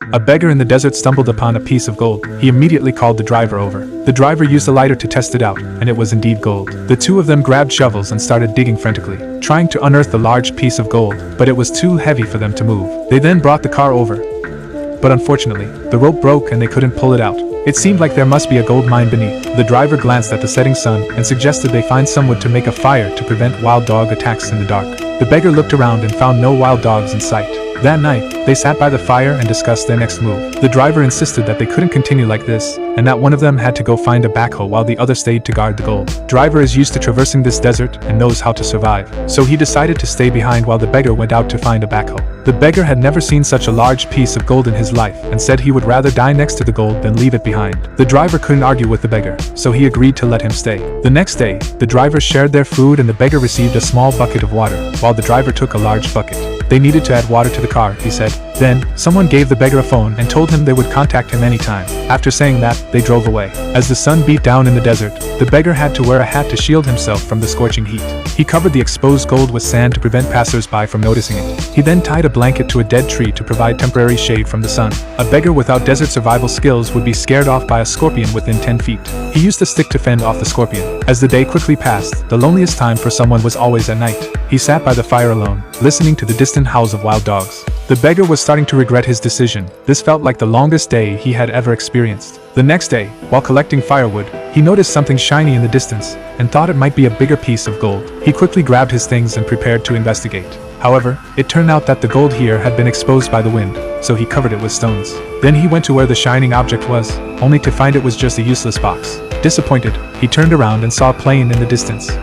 A beggar in the desert stumbled upon a piece of gold. He immediately called the driver over. The driver used a lighter to test it out, and it was indeed gold. The two of them grabbed shovels and started digging frantically, trying to unearth the large piece of gold, but it was too heavy for them to move. They then brought the car over, but unfortunately, the rope broke and they couldn't pull it out. It seemed like there must be a gold mine beneath. The driver glanced at the setting sun and suggested they find some wood to make a fire to prevent wild dog attacks in the dark. The beggar looked around and found no wild dogs in sight. That night, they sat by the fire and discussed their next move. The driver insisted that they couldn't continue like this, and that one of them had to go find a backhoe while the other stayed to guard the gold. Driver is used to traversing this desert and knows how to survive, so he decided to stay behind while the beggar went out to find a backhoe. The beggar had never seen such a large piece of gold in his life and said he would rather die next to the gold than leave it behind. The driver couldn't argue with the beggar, so he agreed to let him stay. The next day, the drivers shared their food and the beggar received a small bucket of water, while the driver took a large bucket. They needed to add water to the car, he said. Then, someone gave the beggar a phone and told him they would contact him anytime. After saying that, they drove away. As the sun beat down in the desert, the beggar had to wear a hat to shield himself from the scorching heat. He covered the exposed gold with sand to prevent passers-by from noticing it. He then tied a blanket to a dead tree to provide temporary shade from the sun. A beggar without desert survival skills would be scared off by a scorpion within 10 feet. He used a stick to fend off the scorpion. As the day quickly passed, the loneliest time for someone was always at night. He sat by the fire alone, listening to the distant howls of wild dogs. The beggar was starting to regret his decision. This felt like the longest day he had ever experienced. The next day, while collecting firewood, he noticed something shiny in the distance and thought it might be a bigger piece of gold. He quickly grabbed his things and prepared to investigate. However, it turned out that the gold here had been exposed by the wind, so he covered it with stones. Then he went to where the shining object was, only to find it was just a useless box. Disappointed, he turned around and saw a plane in the distance.